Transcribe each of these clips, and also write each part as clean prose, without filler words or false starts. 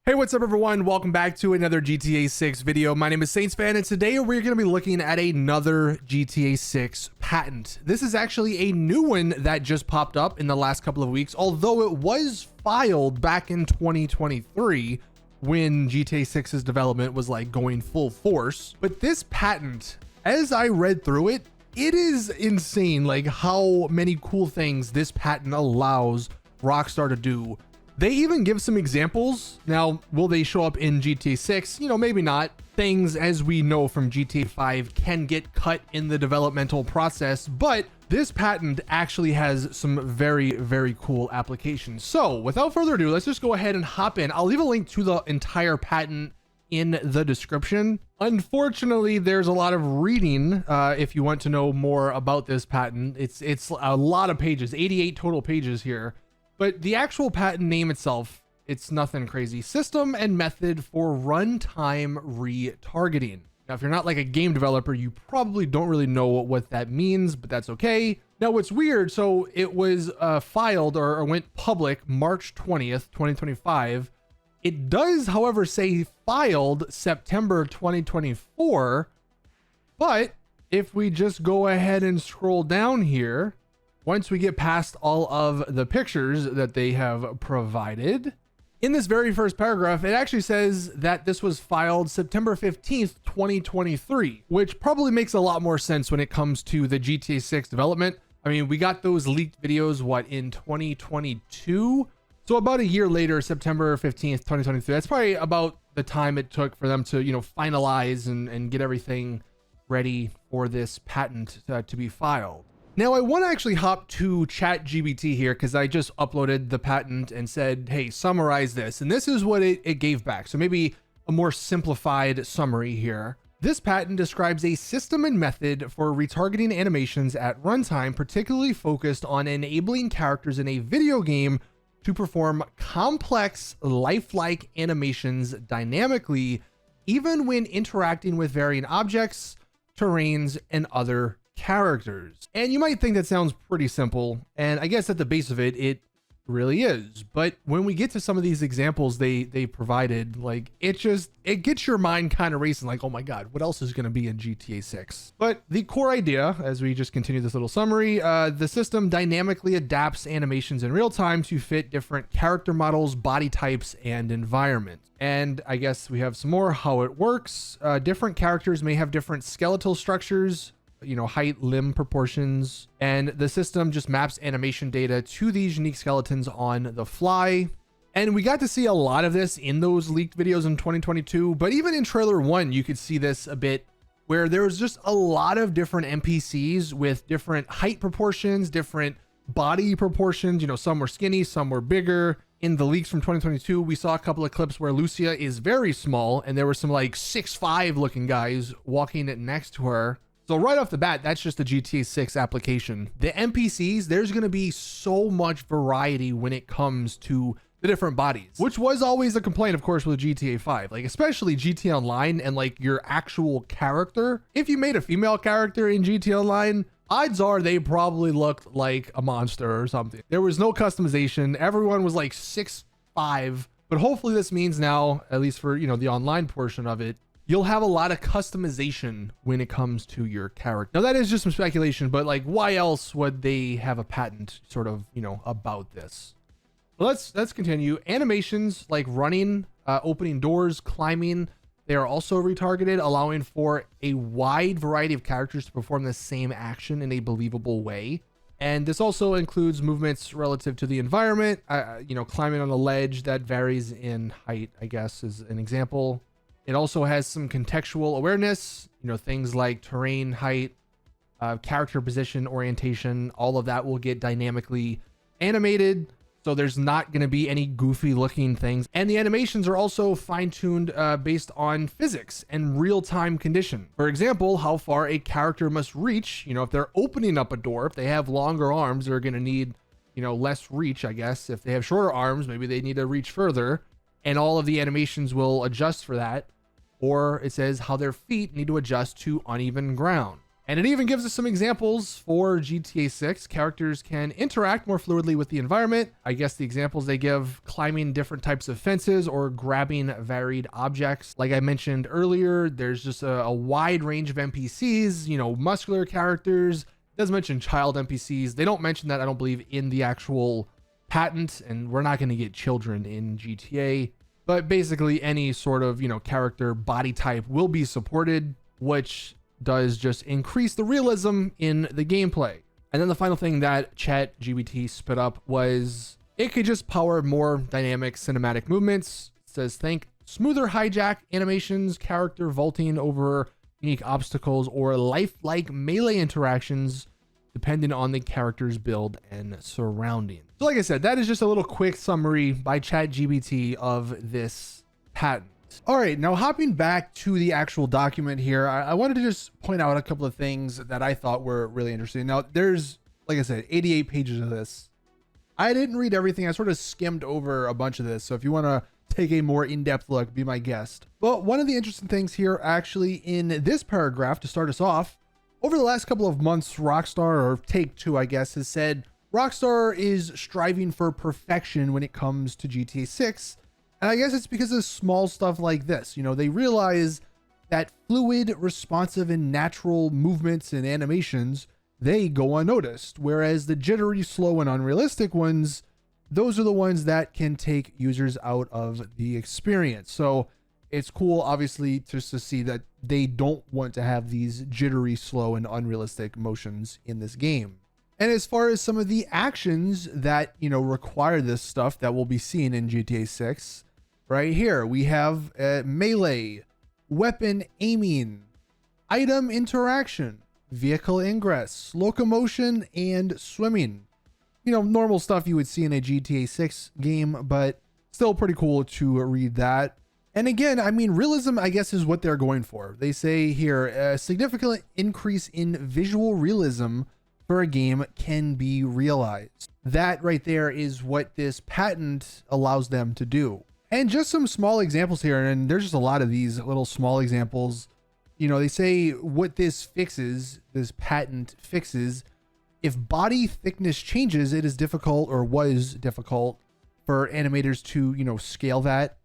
Hey, what's up everyone? Welcome back to another GTA 6 video. My name is Saintsfan and today we're going to be looking at another GTA 6 patent. This is actually a new one that just popped up in the last couple of weeks, although it was filed back in 2023 when GTA 6's development was like going full force. But this patent, as I read through it, it is insane like how many cool things this patent allows Rockstar to do. They even give some examples. Now, will they show up in GTA 6? You know, maybe not. Things, as we know from GTA 5, can get cut in the developmental process, but this patent actually has some very, very cool applications. So without further ado, let's just go ahead and hop in. I'll leave a link to the entire patent in the description. Unfortunately, there's a lot of reading if you want to know more about this patent. It's a lot of pages, 88 total pages here. But the actual patent name itself, it's nothing crazy. System and method for runtime retargeting. Now, if you're not like a game developer, you probably don't really know what that means, but that's okay. Now, what's weird, so it was filed or went public March 20th, 2025. It does, however, say filed September 2024. But if we just go ahead and scroll down here, once we get past all of the pictures that they have provided, in this very first paragraph, it actually says that this was filed September 15th, 2023, which probably makes a lot more sense when it comes to the GTA 6 development. I mean, we got those leaked videos, in 2022? So about a year later, September 15th, 2023, that's probably about the time it took for them to, finalize and get everything ready for this patent to be filed. Now, I want to actually hop to ChatGPT here because I just uploaded the patent and said, hey, summarize this. And this is what it gave back. So maybe a more simplified summary here. This patent describes a system and method for retargeting animations at runtime, particularly focused on enabling characters in a video game to perform complex, lifelike animations dynamically, even when interacting with varying objects, terrains, and other characters. And you might think that sounds pretty simple, and I guess at the base of it, it really is. But when we get to some of these examples they provided, like it gets your mind kind of racing, like, oh my god, what else is going to be in GTA 6? But the core idea, as we just continue this little summary, the system dynamically adapts animations in real time to fit different character models, body types, and environments. And I guess we have some more how it works. Different characters may have different skeletal structures, height, limb proportions, and the system just maps animation data to these unique skeletons on the fly. And we got to see a lot of this in those leaked videos in 2022, but even in trailer 1, you could see this a bit, where there was just a lot of different NPCs with different height proportions, different body proportions. Some were skinny, some were bigger. In the leaks from 2022, we saw a couple of clips where Lucia is very small, and there were some like 6'5" looking guys walking next to her. So right off the bat, that's just a GTA 6 application. The NPCs, there's going to be so much variety when it comes to the different bodies, which was always a complaint, of course, with GTA 5, like especially GTA Online and like your actual character. If you made a female character in GTA Online, odds are they probably looked like a monster or something. There was no customization. Everyone was like 6'5", but hopefully this means now, at least for, the online portion of it, you'll have a lot of customization when it comes to your character. Now that is just some speculation, but like why else would they have a patent sort of, about this? Let's continue. Animations like running, opening doors, climbing, they are also retargeted, allowing for a wide variety of characters to perform the same action in a believable way. And this also includes movements relative to the environment, climbing on a ledge that varies in height, I guess, is an example. It also has some contextual awareness, things like terrain, height, character position, orientation, all of that will get dynamically animated. So there's not going to be any goofy looking things. And the animations are also fine-tuned based on physics and real-time condition. For example, how far a character must reach, if they're opening up a door, if they have longer arms, they're going to need, less reach, I guess. If they have shorter arms, maybe they need to reach further. And all of the animations will adjust for that. Or it says how their feet need to adjust to uneven ground. And it even gives us some examples for GTA 6. Characters can interact more fluidly with the environment. I guess the examples they give: climbing different types of fences or grabbing varied objects. Like I mentioned earlier, there's just a wide range of NPCs, you know, muscular characters. It does mention child NPCs. They don't mention that, I don't believe, in the actual patent, and we're not going to get children in GTA. But basically any sort of, you know, character body type will be supported, which does just increase the realism in the gameplay. And then the final thing that ChatGPT spit up was it could just power more dynamic cinematic movements. It says think smoother hijack animations, character vaulting over unique obstacles, or lifelike melee interactions depending on the character's build and surroundings. So like I said, that is just a little quick summary by ChatGPT of this patent. All right, now hopping back to the actual document here, I wanted to just point out a couple of things that I thought were really interesting. Now, there's, like I said, 88 pages of this. I didn't read everything. I sort of skimmed over a bunch of this. So if you want to take a more in-depth look, be my guest. But one of the interesting things here, actually, in this paragraph, to start us off, over the last couple of months, Rockstar, or Take-Two, I guess, has said Rockstar is striving for perfection when it comes to GTA 6. And I guess it's because of small stuff like this. You know, they realize that fluid, responsive, and natural movements and animations, they go unnoticed. Whereas the jittery, slow, and unrealistic ones, those are the ones that can take users out of the experience. So it's cool, obviously, just to see that they don't want to have these jittery, slow, and unrealistic motions in this game. And as far as some of the actions that, you know, require this stuff that we'll be seeing in GTA 6, right here, we have melee, weapon aiming, item interaction, vehicle ingress, locomotion, and swimming. You know, normal stuff you would see in a GTA 6 game, but still pretty cool to read that. And again, I mean, realism, I guess, is what they're going for. They say here, a significant increase in visual realism for a game can be realized. That right there is what this patent allows them to do. And just some small examples here, and there's just a lot of these little small examples. You know, they say what this fixes, this patent fixes, if body thickness changes, it is difficult, or was difficult, for animators to, you know, scale that.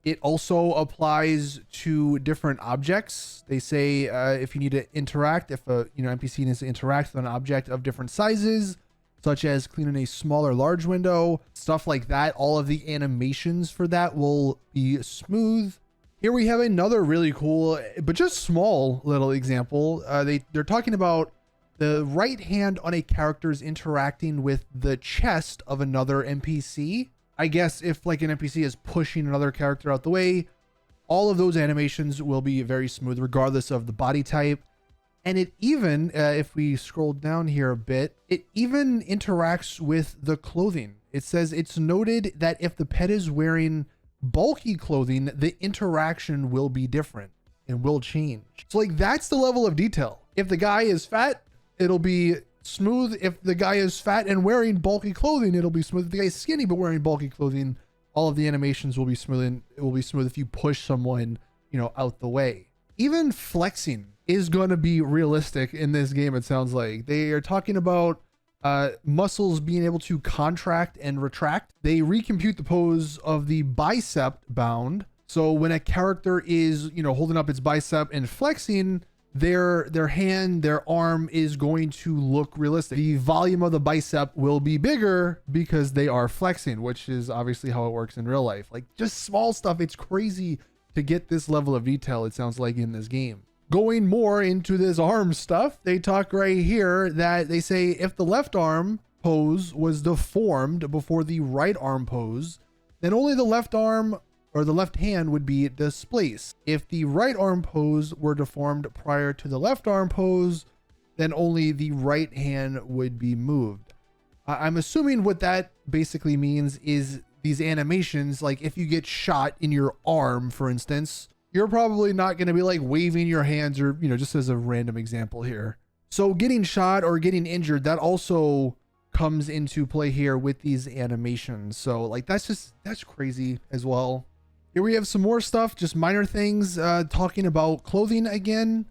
It also applies to different objects. They say if you need to interact, if a NPC needs to interact with an object of different sizes, such as cleaning a small or large window, stuff like that, all of the animations for that will be smooth. Here we have another really cool, but just small little example. They're talking about the right hand on a character's interacting with the chest of another NPC. I guess if like an NPC is pushing another character out the way, all of those animations will be very smooth regardless of the body type. And it even, if we scroll down here a bit, it even interacts with the clothing. It says it's noted that if the pet is wearing bulky clothing, the interaction will be different and will change. So like, that's the level of detail. If the guy is fat, it'll be smooth. If the guy is fat and wearing bulky clothing, it'll be smooth. If the guy is skinny but wearing bulky clothing, all of the animations will be smooth, and it will be smooth if you push someone, you know, out the way. Even flexing is going to be realistic in this game. It sounds like they are talking about muscles being able to contract and retract. They recompute the pose of the bicep bound. So when a character is, you know, holding up its bicep and flexing, their hand, their arm is going to look realistic. The volume of the bicep will be bigger because they are flexing, which is obviously how it works in real life. Like, just small stuff. It's crazy to get this level of detail, it sounds like, in this game. Going more into this arm stuff, they talk right here that they say if the left arm pose was deformed before the right arm pose, then only the left arm or the left hand would be displaced. If the right arm pose were deformed prior to the left arm pose, then only the right hand would be moved. I'm assuming what that basically means is these animations, like if you get shot in your arm, for instance, you're probably not going to be like waving your hands, or, you know, just as a random example here. So getting shot or getting injured, that also comes into play here with these animations. So like, that's crazy as well. Here we have some more stuff, just minor things, talking about clothing again.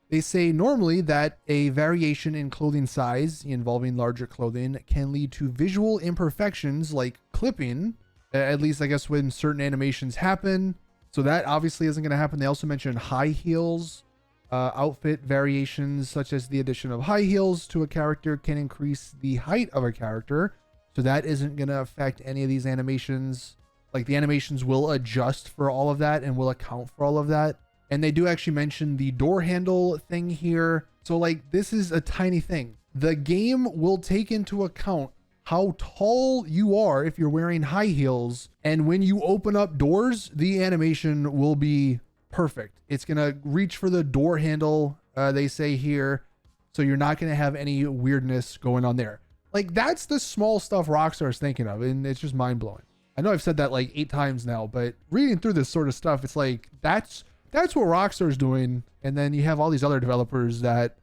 They say normally that a variation in clothing size involving larger clothing can lead to visual imperfections like clipping, at least I guess when certain animations happen. So that obviously isn't going to happen. They also mentioned high heels. Outfit variations such as the addition of high heels to a character can increase the height of a character. So that isn't going to affect any of these animations. Like the animations will adjust for all of that and will account for all of that. And they do actually mention the door handle thing here. So like this is a tiny thing. The game will take into account how tall you are if you're wearing high heels. And when you open up doors, the animation will be perfect. It's going to reach for the door handle, they say here. So you're not going to have any weirdness going on there. Like that's the small stuff Rockstar is thinking of. And it's just mind blowing. I know I've said that like 8 times now, but reading through this sort of stuff, it's like, that's what Rockstar is doing. And then you have all these other developers that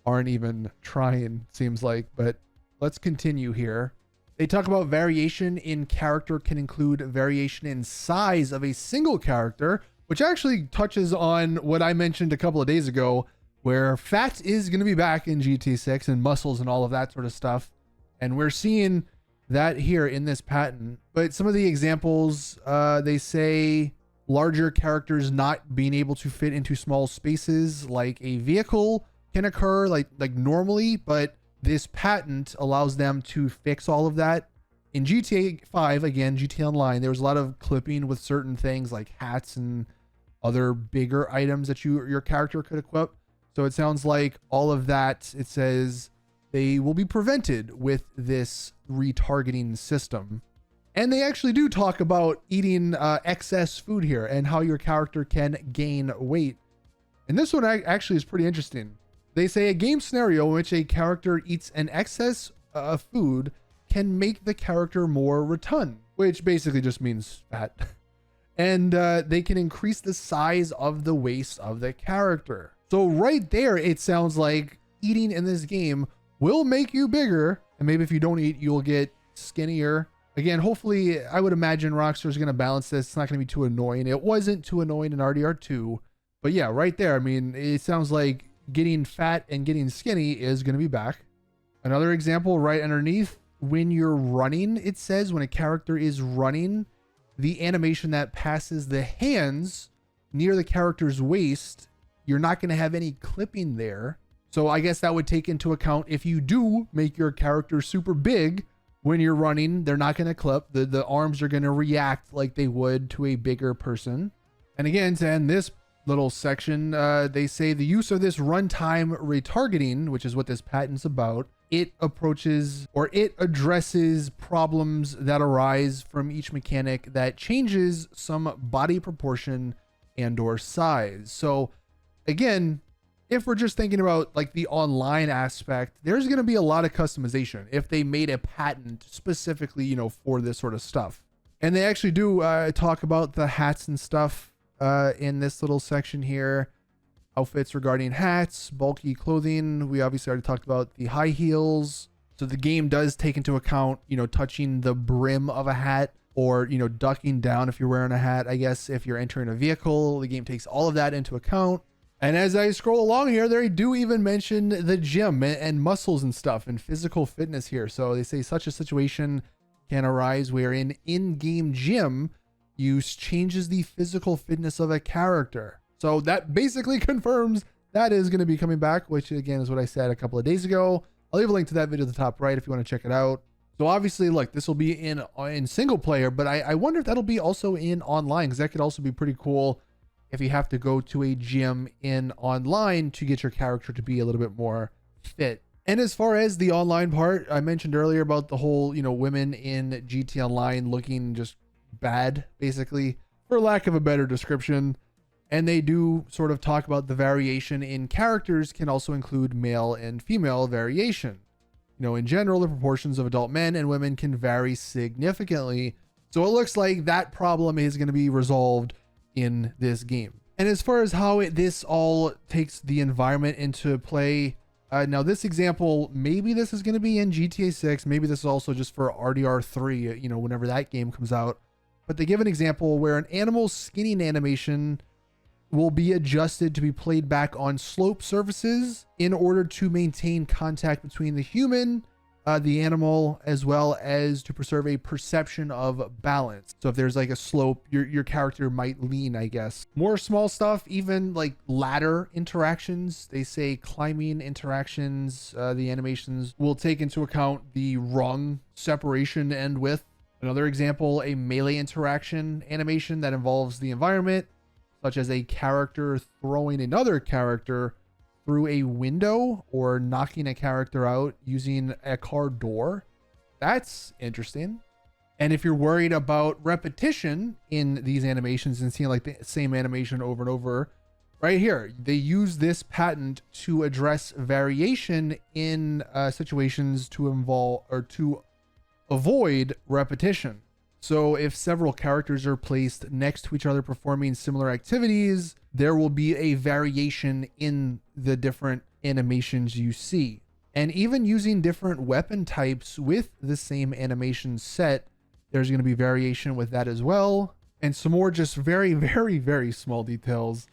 aren't even trying, seems like. But let's continue here. They talk about variation in character can include variation in size of a single character, which actually touches on what I mentioned a couple of days ago, where fat is going to be back in GTA 6 and muscles and all of that sort of stuff. And we're seeing that here in this patent. But some of the examples, they say larger characters not being able to fit into small spaces like a vehicle can occur like normally, but this patent allows them to fix all of that. In GTA 5, again, GTA Online, there was a lot of clipping with certain things like hats and other bigger items that your character could equip. So it sounds like all of that, it says they will be prevented with this retargeting system. And they actually do talk about eating excess food here and how your character can gain weight. And this one actually is pretty interesting. They say a game scenario in which a character eats an excess of food can make the character more rotund, which basically just means fat. And they can increase the size of the waist of the character. So right there, it sounds like eating in this game will make you bigger. And maybe if you don't eat, you'll get skinnier. Again, hopefully, I would imagine Rockstar is going to balance this. It's not going to be too annoying. It wasn't too annoying in RDR2. But yeah, right there, I mean, it sounds like getting fat and getting skinny is going to be back. Another example right underneath, when you're running, it says when a character is running, the animation that passes the hands near the character's waist, you're not going to have any clipping there. So I guess that would take into account if you do make your character super big when you're running, they're not going to clip. The arms are going to react like they would to a bigger person. And again, to end this little section, they say the use of this runtime retargeting, which is what this patent's about, it approaches or it addresses problems that arise from each mechanic that changes some body proportion and or size. So again, if we're just thinking about like the online aspect, there's going to be a lot of customization if they made a patent specifically, you know, for this sort of stuff. And they actually do talk about the hats and stuff in this little section here. Outfits regarding hats, bulky clothing. We obviously already talked about the high heels. So the game does take into account, you know, touching the brim of a hat or, you know, ducking down if you're wearing a hat. I guess if you're entering a vehicle, the game takes all of that into account. And as I scroll along here, they do even mention the gym and muscles and stuff and physical fitness here. So they say such a situation can arise where an in-game gym use changes the physical fitness of a character. So that basically confirms that is going to be coming back, which again is what I said a couple of days ago. I'll leave a link to that video at the top right if you want to check it out. So obviously, look, this will be in single player, but I wonder if that'll be also in online, because that could also be pretty cool if you have to go to a gym in online to get your character to be a little bit more fit. And as far as the online part, I mentioned earlier about the whole, you know, women in GT Online looking just bad, basically, for lack of a better description. And they do sort of talk about the variation in characters can also include male and female variation. You know, in general, the proportions of adult men and women can vary significantly. So it looks like that problem is going to be resolved in this game. And as far as how this all takes the environment into play, now this example, maybe this is going to be in GTA 6, maybe this is also just for RDR 3, you know, whenever that game comes out. But they give an example where an animal skinning animation will be adjusted to be played back on slope surfaces in order to maintain contact between the human, the animal, as well as to preserve a perception of balance. So if there's like a slope, your character might lean, I guess. More small stuff, even like ladder interactions. They say climbing interactions, the animations will take into account the rung separation and width. Another example, a melee interaction animation that involves the environment, such as a character throwing another character through a window or knocking a character out using a car door. That's interesting. And if you're worried about repetition in these animations and seeing like the same animation over and over, right here, they use this patent to address variation in situations to involve or to avoid repetition. So if several characters are placed next to each other performing similar activities, there will be a variation in the different animations you see. And even using different weapon types with the same animation set, there's going to be variation with that as well. And some more just very, very, very small details.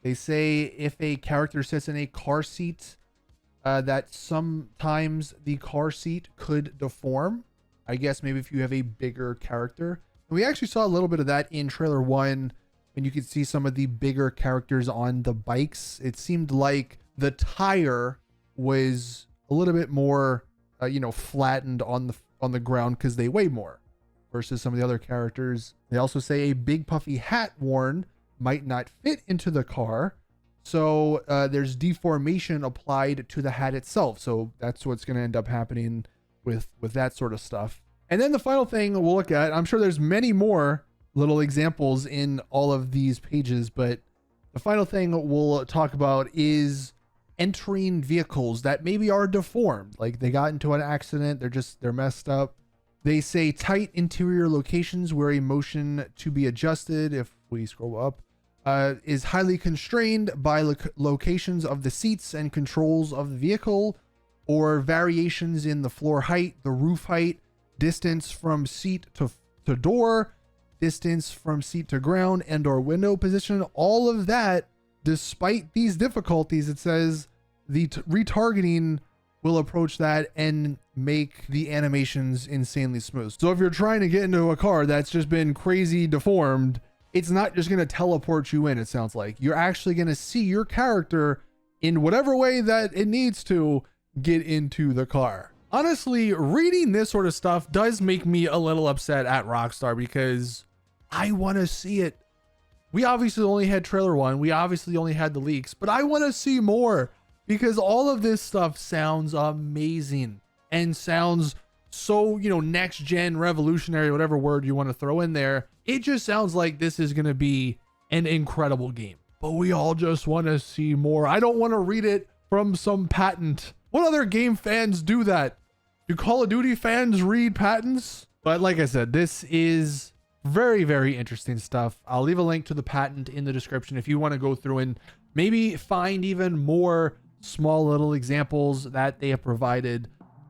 They say if a character sits in a car seat, that sometimes the car seat could deform. I guess maybe if you have a bigger character. And we actually saw a little bit of that in trailer 1 when you could see some of the bigger characters on the bikes. It seemed like the tire was a little bit more, flattened on the ground because they weigh more versus some of the other characters. They also say a big puffy hat worn might not fit into the car. So there's deformation applied to the hat itself. So that's what's going to end up happening with that sort of stuff. And then the final thing we'll look at, I'm sure there's many more little examples in all of these pages, but the final thing we'll talk about is entering vehicles that maybe are deformed, like they got into an accident, they're messed up. They say tight interior locations where a motion to be adjusted, if we scroll up, is highly constrained by locations of the seats and controls of the vehicle, or variations in the floor height, the roof height, distance from seat to door, distance from seat to ground, and or window position. All of that, despite these difficulties, it says the retargeting will approach that and make the animations insanely smooth. So if you're trying to get into a car that's just been crazy deformed, it's not just going to teleport you in, it sounds like. You're actually going to see your character in whatever way that it needs to get into the car. Honestly, reading this sort of stuff does make me a little upset at Rockstar because I want to see it. We obviously only had trailer 1. We obviously only had the leaks, but I want to see more because all of this stuff sounds amazing and sounds so, next gen, revolutionary, whatever word you want to throw in there. It just sounds like this is going to be an incredible game, but we all just want to see more. I don't want to read it from some patent. What other game fans do that? Do Call of Duty fans read patents? But like I said, this is very, very interesting stuff. I'll leave a link to the patent in the description if you want to go through and maybe find even more small little examples that they have provided.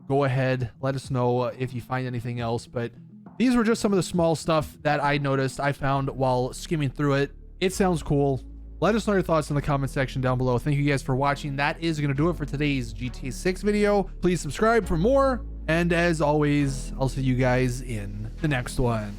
Go ahead, let us know if you find anything else. But these were just some of the small stuff that I noticed, I found while skimming through it. It sounds cool. Let us know your thoughts in the comment section down below. Thank you guys for watching. That is going to do it for today's GTA 6 video. Please subscribe for more. And as always, I'll see you guys in the next one.